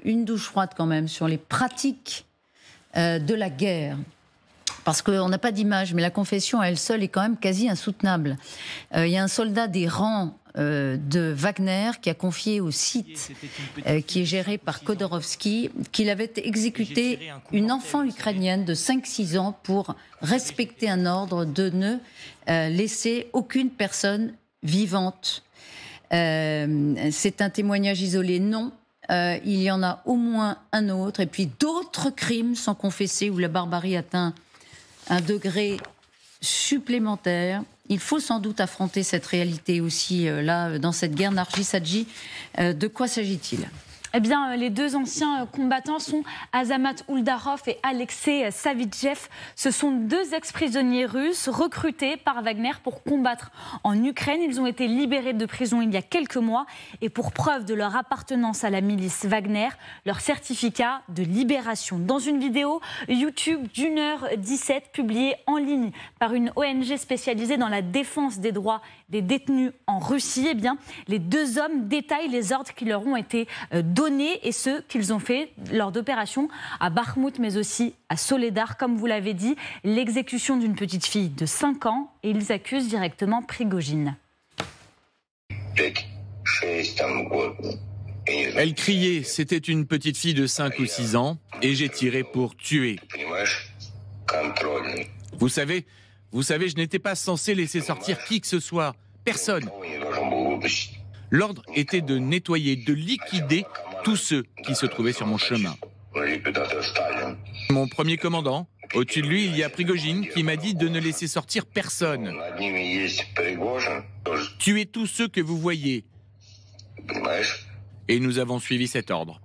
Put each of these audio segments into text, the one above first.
une douche froide quand même sur les pratiques de la guerre. Parce qu'on n'a pas d'image, mais la confession à elle seule est quand même quasi insoutenable. Il y a un soldat des rangs de Wagner qui a confié au site qui est géré par Khodorkovsky qu'il avait exécuté une enfant ukrainienne de 5-6 ans pour respecter un ordre de ne laisser aucune personne vivante. C'est un témoignage isolé, non. Il y en a au moins un autre. Et puis d'autres crimes sont confessés où la barbarie atteint un degré supplémentaire. Il faut sans doute affronter cette réalité aussi, là, dans cette guerre. Narji Sadji, de quoi s'agit-il ? Eh bien, les deux anciens combattants sont Azamat Uldarov et Alexei Savitchev. Ce sont deux ex-prisonniers russes recrutés par Wagner pour combattre en Ukraine. Ils ont été libérés de prison il y a quelques mois. Et pour preuve de leur appartenance à la milice Wagner, leur certificat de libération. Dans une vidéo YouTube d'1h17 publiée en ligne par une ONG spécialisée dans la défense des droits des détenus en Russie, eh bien, les deux hommes détaillent les ordres qui leur ont été donnés et ceux qu'ils ont fait lors d'opérations à Bakhmout, mais aussi à Soledar. Comme vous l'avez dit, l'exécution d'une petite fille de 5 ans et ils accusent directement Prigojine. Elle criait, c'était une petite fille de 5 ou 6 ans et j'ai tiré pour tuer. Vous savez, je n'étais pas censé laisser sortir qui que ce soit, personne. L'ordre était de nettoyer, de liquider tous ceux qui se trouvaient sur mon chemin. Mon premier commandant, au-dessus de lui, il y a Prigojine qui m'a dit de ne laisser sortir personne. Tuez tous ceux que vous voyez. Et nous avons suivi cet ordre.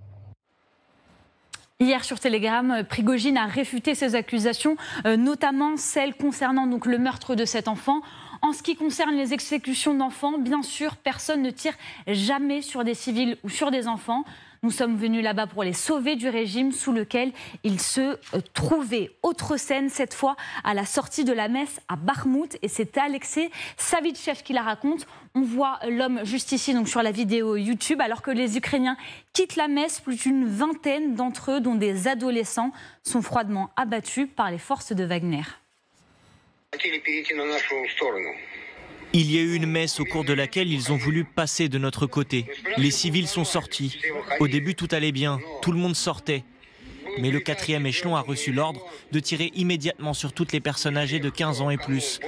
Hier sur Telegram, Prigojine a réfuté ces accusations, notamment celles concernant donc le meurtre de cet enfant. En ce qui concerne les exécutions d'enfants, bien sûr, personne ne tire jamais sur des civils ou sur des enfants. Nous sommes venus là-bas pour les sauver du régime sous lequel ils se trouvaient. Autre scène, cette fois à la sortie de la messe à Bakhmout, et c'est Alexei Savitchev qui la raconte. On voit l'homme juste ici, donc sur la vidéo YouTube, alors que les Ukrainiens quittent la messe. Plus d'une vingtaine d'entre eux, dont des adolescents, sont froidement abattus par les forces de Wagner. Il y a eu une messe au cours de laquelle ils ont voulu passer de notre côté. Les civils sont sortis. Au début, tout allait bien. Tout le monde sortait. Mais le 4e échelon a reçu l'ordre de tirer immédiatement sur toutes les personnes âgées de 15 ans et plus,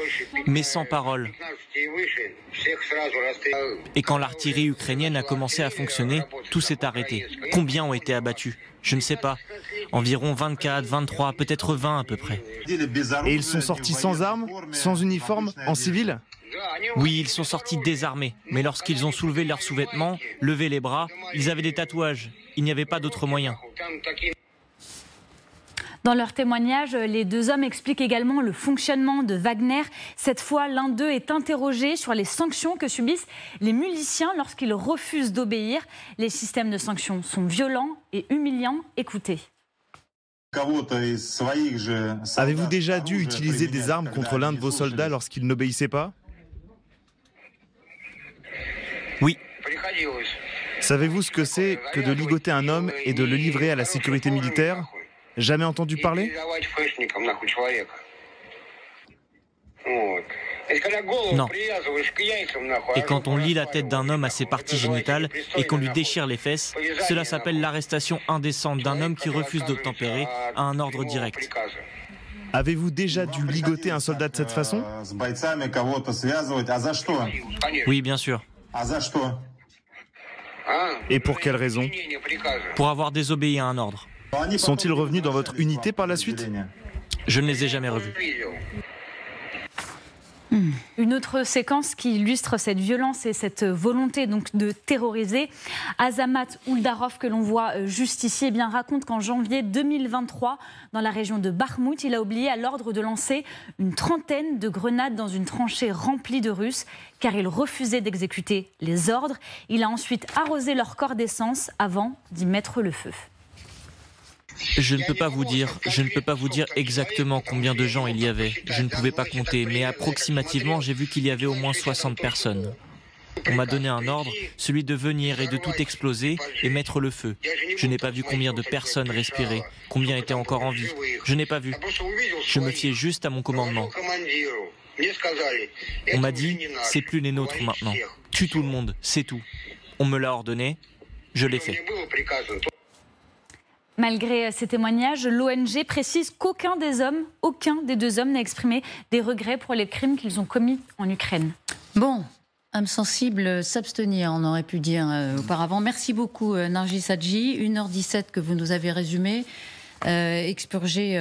mais sans parole. Et quand l'artillerie ukrainienne a commencé à fonctionner, tout s'est arrêté. Combien ont été abattus? Je ne sais pas. Environ 24, 23, peut-être 20 à peu près. Et ils sont sortis sans armes, sans uniforme, en civil? Oui, ils sont sortis désarmés. Mais lorsqu'ils ont soulevé leurs sous-vêtements, levé les bras, ils avaient des tatouages. Il n'y avait pas d'autre moyen. Dans leur témoignage, les deux hommes expliquent également le fonctionnement de Wagner. Cette fois, l'un d'eux est interrogé sur les sanctions que subissent les miliciens lorsqu'ils refusent d'obéir. Les systèmes de sanctions sont violents et humiliants. Écoutez. Avez-vous déjà dû utiliser des armes contre l'un de vos soldats lorsqu'il n'obéissait pas? Oui. Savez-vous ce que c'est que de ligoter un homme et de le livrer à la sécurité militaire? Jamais entendu parler? Non. Et quand on lie la tête d'un homme à ses parties génitales et qu'on lui déchire les fesses, cela s'appelle l'arrestation indécente d'un homme qui refuse d'obtempérer à un ordre direct. Avez-vous déjà dû ligoter un soldat de cette façon? Oui, bien sûr. Et pour quelle raison? Pour avoir désobéi à un ordre. Sont-ils revenus dans votre unité par la suite? Je ne les ai jamais revus. Une autre séquence qui illustre cette violence et cette volonté donc de terroriser. Azamat Uldarov, que l'on voit juste ici, eh bien, raconte qu'en janvier 2023, dans la région de Bakhmout, il a oublié à l'ordre de lancer une trentaine de grenades dans une tranchée remplie de Russes, car il refusait d'exécuter les ordres. Il a ensuite arrosé leur corps d'essence avant d'y mettre le feu. Je ne peux pas vous dire exactement combien de gens il y avait. Je ne pouvais pas compter, mais approximativement, j'ai vu qu'il y avait au moins 60 personnes. On m'a donné un ordre, celui de venir et de tout exploser et mettre le feu. Je n'ai pas vu combien de personnes respiraient, combien étaient encore en vie. Je n'ai pas vu. Je me fiais juste à mon commandement. On m'a dit, c'est plus les nôtres maintenant. Tue tout le monde, c'est tout. On me l'a ordonné, je l'ai fait. Malgré ces témoignages, l'ONG précise qu'aucun des deux hommes n'a exprimé des regrets pour les crimes qu'ils ont commis en Ukraine. Bon, âme sensible, s'abstenir, on aurait pu dire auparavant. Merci beaucoup, Nargis Hadji. 1h17 que vous nous avez résumé, expurgé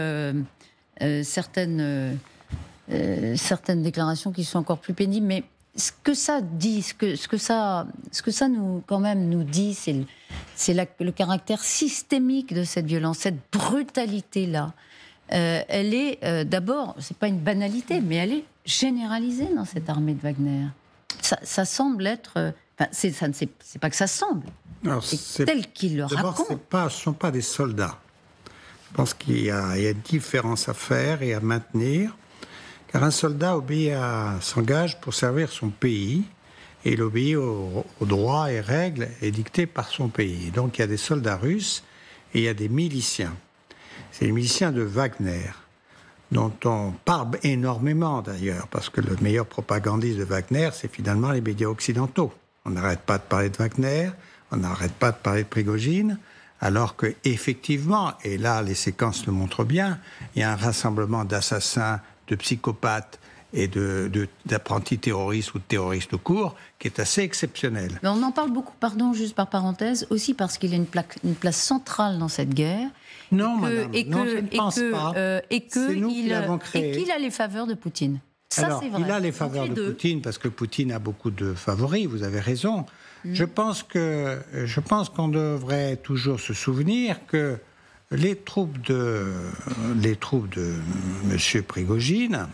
certaines déclarations qui sont encore plus pénibles, mais ce que ça dit, ce que ça nous quand même nous dit, c'est le caractère systémique de cette violence, cette brutalité-là. Elle est d'abord, c'est pas une banalité, mais elle est généralisée dans cette armée de Wagner. Ça semble être, c'est pas que ça semble, c'est tel qu'il le raconte. D'abord, ce ne sont pas des soldats. Je pense qu'il y a une différence à faire et à maintenir. Car un soldat s'engage pour servir son pays et il obéit aux droits et règles édictés par son pays. Donc il y a des soldats russes et il y a des miliciens. C'est les miliciens de Wagner, dont on parle énormément d'ailleurs, parce que le meilleur propagandiste de Wagner, c'est finalement les médias occidentaux. On n'arrête pas de parler de Wagner, on n'arrête pas de parler de Prigojine, alors qu'effectivement, et là les séquences le montrent bien, il y a un rassemblement d'assassins, de psychopathes et d'apprentis terroristes ou de terroristes tout court, qui est assez exceptionnel. Mais on en parle beaucoup, pardon, juste par parenthèse, aussi parce qu'il a une place centrale dans cette guerre. Non, madame, je ne pense pas. C'est nous qui l'avons créé. Et qu'il a les faveurs de Poutine. Ça, alors, c'est vrai. il a les faveurs de Poutine, parce que Poutine a beaucoup de favoris, vous avez raison. Je pense qu'on devrait toujours se souvenir que les troupes de M. Prigojine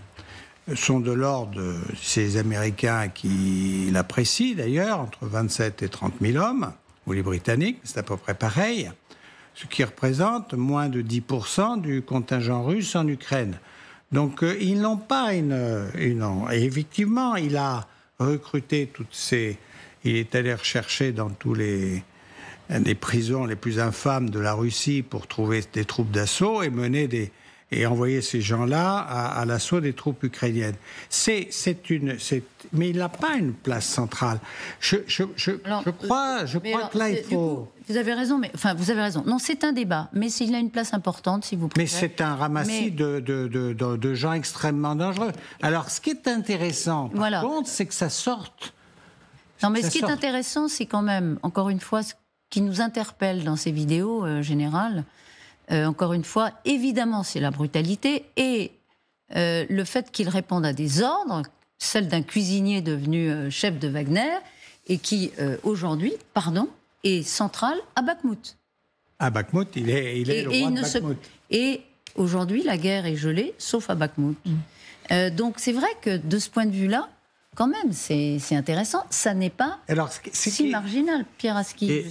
sont de l'ordre de ces Américains qui l'apprécient d'ailleurs, entre 27 et 30 000 hommes, ou les Britanniques, c'est à peu près pareil, ce qui représente moins de 10% du contingent russe en Ukraine. Donc ils n'ont pas et effectivement, il a recruté il est allé rechercher dans tous les prisons les plus infâmes de la Russie pour trouver des troupes d'assaut et envoyer ces gens-là à l'assaut des troupes ukrainiennes. Mais il n'a pas une place centrale. Je crois que là, il faut... Vous avez raison, vous avez raison. Non, c'est un débat, mais il a une place importante, si vous préférez. Mais c'est un ramassis de gens extrêmement dangereux. Alors, ce qui est intéressant, par contre, c'est que ça sorte. Non, mais ce qui est intéressant, c'est quand même, encore une fois, ce qui nous interpelle dans ces vidéos générales, encore une fois, évidemment, c'est la brutalité et le fait qu'il réponde à des ordres, celle d'un cuisinier devenu chef de Wagner et qui, aujourd'hui, est central à Bakhmout. À Bakhmout, il est le roi de Bakhmout. Et aujourd'hui, la guerre est gelée, sauf à Bakhmout. Donc c'est vrai que de ce point de vue-là, quand même, c'est intéressant. Ça n'est pas si marginal, Pierre Aski,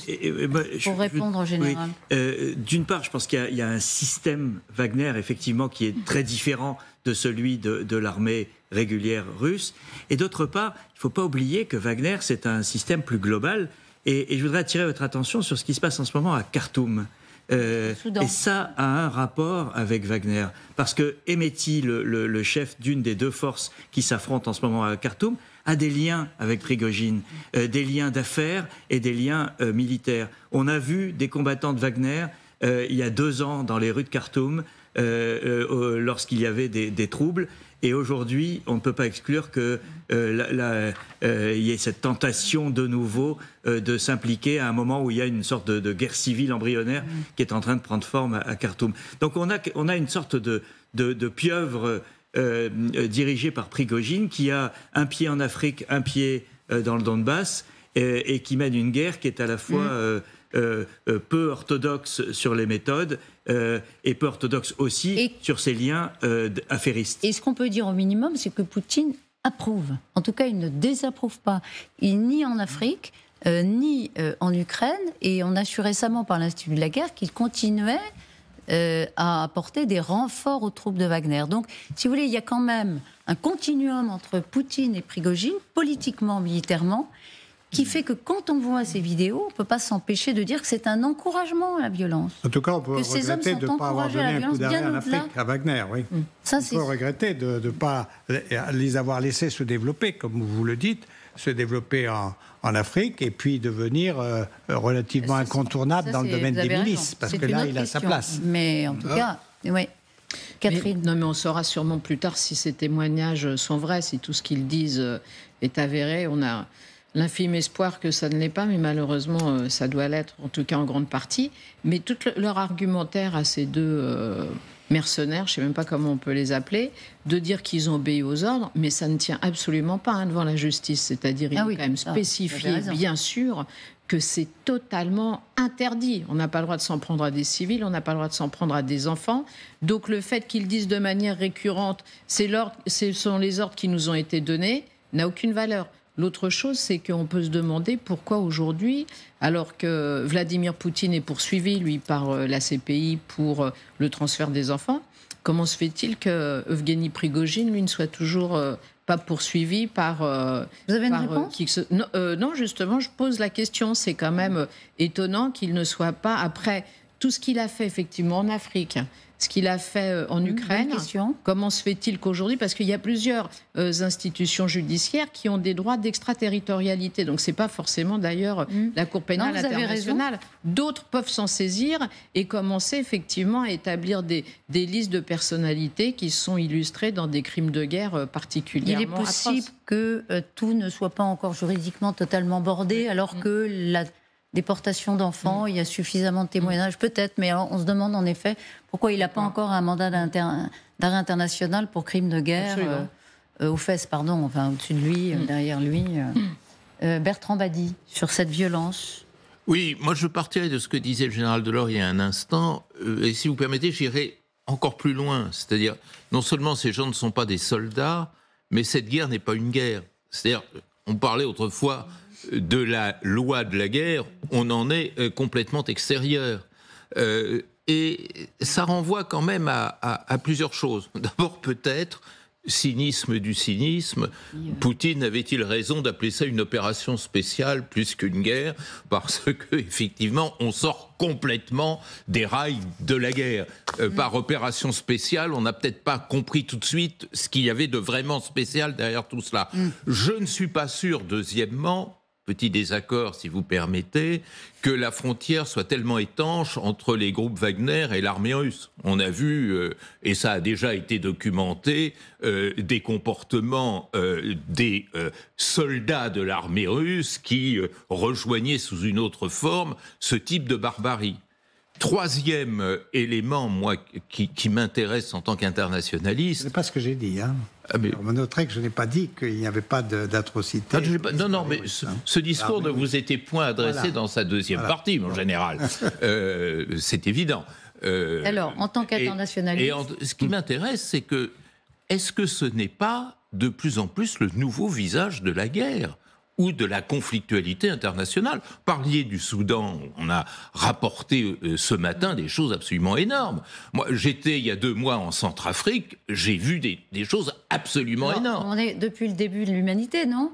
pour répondre en général. Oui. D'une part, je pense qu'il y a un système Wagner, effectivement, qui est très différent de celui de l'armée régulière russe. Et d'autre part, il ne faut pas oublier que Wagner, c'est un système plus global. Et je voudrais attirer votre attention sur ce qui se passe en ce moment à Khartoum. Et ça a un rapport avec Wagner. Parce que Hemeti, le chef d'une des deux forces qui s'affrontent en ce moment à Khartoum, a des liens avec Prigojine, des liens d'affaires et des liens militaires. On a vu des combattants de Wagner il y a 2 ans dans les rues de Khartoum, lorsqu'il y avait des troubles. Et aujourd'hui, on ne peut pas exclure qu'il y ait cette tentation de nouveau de s'impliquer à un moment où il y a une sorte de guerre civile embryonnaire qui est en train de prendre forme à Khartoum. Donc on a une sorte de pieuvre dirigée par Prigojine qui a un pied en Afrique, un pied dans le Donbass et qui mène une guerre qui est à la fois... peu orthodoxe sur les méthodes et peu orthodoxe aussi sur ses liens affairistes. Et ce qu'on peut dire au minimum, c'est que Poutine approuve. En tout cas, il ne désapprouve pas. Ni en Afrique, ni en Ukraine. Et on a su récemment par l'Institut de la guerre qu'il continuait à apporter des renforts aux troupes de Wagner. Donc, si vous voulez, il y a quand même un continuum entre Poutine et Prigojine, politiquement, militairement, qui fait que quand on voit ces vidéos, on ne peut pas s'empêcher de dire que c'est un encouragement à la violence. En tout cas, on peut Que ces hommes regretter de sont ne pas avoir encouragés à la donné un coup violence d'arrêt bien en au-delà. Afrique, à Wagner, oui. Ça, On c'est peut regretter de ne pas les avoir laissés se développer, comme vous le dites, se développer en Afrique et puis devenir relativement incontournable dans le domaine des milices, parce que là, il a sa place. Mais en tout cas, oui. Catherine. Non, mais on saura sûrement plus tard si ces témoignages sont vrais, si tout ce qu'ils disent est avéré. On a l'infime espoir que ça ne l'est pas, mais malheureusement, ça doit l'être, en tout cas en grande partie. Mais tout leur argumentaire à ces deux mercenaires, je ne sais même pas comment on peut les appeler, de dire qu'ils ont obéi aux ordres, mais ça ne tient absolument pas devant la justice. C'est-à-dire, il est quand même spécifié, bien sûr, que c'est totalement interdit. On n'a pas le droit de s'en prendre à des civils, on n'a pas le droit de s'en prendre à des enfants. Donc le fait qu'ils disent de manière récurrente « ce sont les ordres qui nous ont été donnés », n'a aucune valeur. L'autre chose, c'est qu'on peut se demander pourquoi aujourd'hui, alors que Vladimir Poutine est poursuivi, lui, par la CPI pour le transfert des enfants, comment se fait-il que Evgeny Prigojine, lui, ne soit toujours pas poursuivi par... Vous avez une réponse non, justement, je pose la question. C'est quand même étonnant qu'il ne soit pas, après tout ce qu'il a fait effectivement en Afrique, ce qu'il a fait en Ukraine, comment se fait-il qu'aujourd'hui, parce qu'il y a plusieurs institutions judiciaires qui ont des droits d'extraterritorialité, donc c'est pas forcément d'ailleurs la Cour pénale internationale. D'autres peuvent s'en saisir et commencer effectivement à établir des listes de personnalités qui sont illustrées dans des crimes de guerre particulièrement atroces. Il est possible que tout ne soit pas encore juridiquement totalement bordé, alors que la déportation d'enfants, il y a suffisamment de témoignages, peut-être, mais alors on se demande en effet pourquoi il n'a pas encore un mandat d'arrêt international pour crimes de guerre aux fesses, pardon, enfin au-dessus de lui, derrière lui. Bertrand Badi, sur cette violence. Oui, moi je partirais de ce que disait le général Delors il y a un instant, et si vous permettez, j'irai encore plus loin. C'est-à-dire, non seulement ces gens ne sont pas des soldats, mais cette guerre n'est pas une guerre. C'est-à-dire, on parlait autrefois de la loi de la guerre, on en est complètement extérieur. Et ça renvoie quand même à plusieurs choses. D'abord, peut-être, cynisme du cynisme, Poutine avait-il raison d'appeler ça une opération spéciale plus qu'une guerre, parce que effectivement, on sort complètement des rails de la guerre. Par opération spéciale, on n'a peut-être pas compris tout de suite ce qu'il y avait de vraiment spécial derrière tout cela. Je ne suis pas sûr, deuxièmement, petit désaccord si vous permettez, que la frontière soit tellement étanche entre les groupes Wagner et l'armée russe. On a vu, et ça a déjà été documenté, des comportements des soldats de l'armée russe qui rejoignaient sous une autre forme ce type de barbarie. Troisième élément, moi, qui m'intéresse en tant qu'internationaliste... Ce n'est pas ce que j'ai dit, hein. On noterait que je n'ai pas dit qu'il n'y avait pas d'atrocité. Non, mais ce discours ne vous était point adressé dans sa deuxième partie, mon général. C'est évident. Alors, en tant qu'internationaliste... Ce qui m'intéresse, c'est que, est-ce que ce n'est pas de plus en plus le nouveau visage de la guerre ou de la conflictualité internationale? Parliez du Soudan, on a rapporté ce matin des choses absolument énormes. Moi, j'étais il y a 2 mois en Centrafrique, j'ai vu des choses absolument énormes. On est depuis le début de l'humanité, non?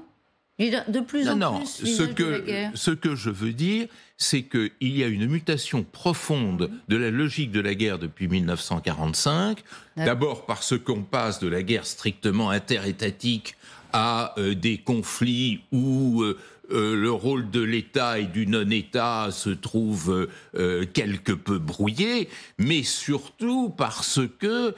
De plus en plus, ce que je veux dire, c'est qu'il y a une mutation profonde de la logique de la guerre depuis 1945. D'abord parce qu'on passe de la guerre strictement interétatique à des conflits où le rôle de l'État et du non-État se trouve quelque peu brouillé, mais surtout parce que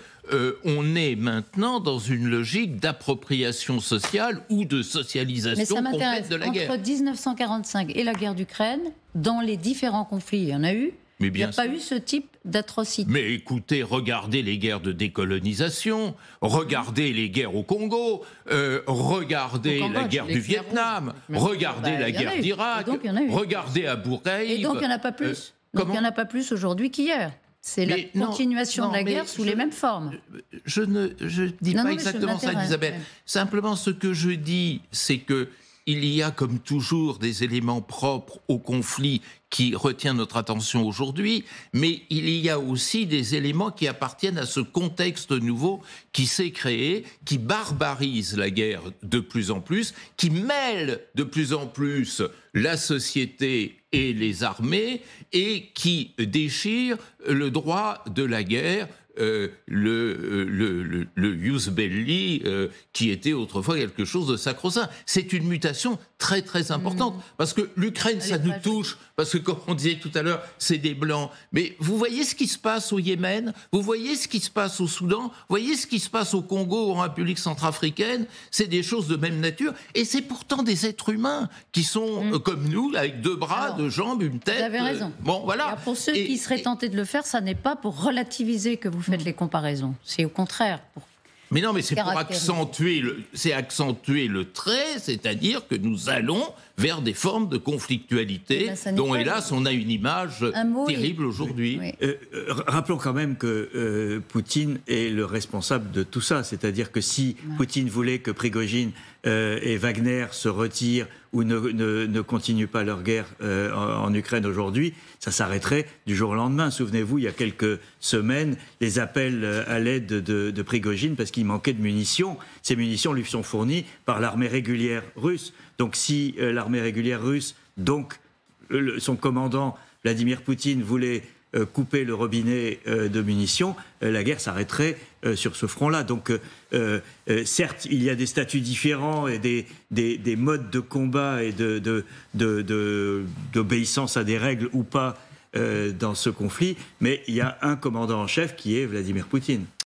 on est maintenant dans une logique d'appropriation sociale ou de socialisation complète de la guerre. Entre 1945 et la guerre d'Ukraine, dans les différents conflits, il y en a eu. Il n'y a pas eu ce type d'atrocité. Mais écoutez, regardez les guerres de décolonisation, regardez les guerres au Congo, regardez la guerre du Vietnam, regardez la guerre d'Irak, regardez Abu Ghraib. Et donc il n'y en a pas plus. Donc il n'y en a pas plus aujourd'hui qu'hier. C'est la continuation de la guerre sous les mêmes formes. Je ne dis pas exactement ça, Isabelle. Simplement, ce que je dis, c'est que il y a comme toujours des éléments propres au conflit qui retient notre attention aujourd'hui, mais il y a aussi des éléments qui appartiennent à ce contexte nouveau qui s'est créé, qui barbarise la guerre de plus en plus, qui mêle de plus en plus la société et les armées, et qui déchire le droit de la guerre, le ius belli, qui était autrefois quelque chose de sacro-saint. C'est une mutation très très importante, parce que l'Ukraine, ça nous touche, parce que comme on disait tout à l'heure, c'est des Blancs. Mais vous voyez ce qui se passe au Yémen, vous voyez ce qui se passe au Soudan, vous voyez ce qui se passe au Congo, en République centrafricaine, c'est des choses de même nature, et c'est pourtant des êtres humains qui sont comme nous, avec 2 bras, 2 jambes, une tête. Vous avez raison. Bon, voilà. Et pour ceux qui seraient tentés de le faire, ça n'est pas pour relativiser que vous faites les comparaisons. C'est au contraire pour... Mais non, mais c'est pour accentuer le trait, c'est-à-dire que nous allons vers des formes de conflictualité dont, hélas, on a une image terrible aujourd'hui. Oui. Rappelons quand même que Poutine est le responsable de tout ça. C'est-à-dire que si Poutine voulait que Prigojine et Wagner se retirent ou ne continuent pas leur guerre en Ukraine aujourd'hui, ça s'arrêterait du jour au lendemain. Souvenez-vous, il y a quelques semaines, les appels à l'aide de Prigojine parce qu'il manquait de munitions. Ces munitions lui sont fournies par l'armée régulière russe. Donc si l'armée régulière russe, donc son commandant Vladimir Poutine voulait couper le robinet de munitions, la guerre s'arrêterait sur ce front-là. Donc, certes, il y a des statuts différents et des modes de combat et d'obéissance à des règles ou pas dans ce conflit, mais il y a un commandant en chef qui est Vladimir Poutine.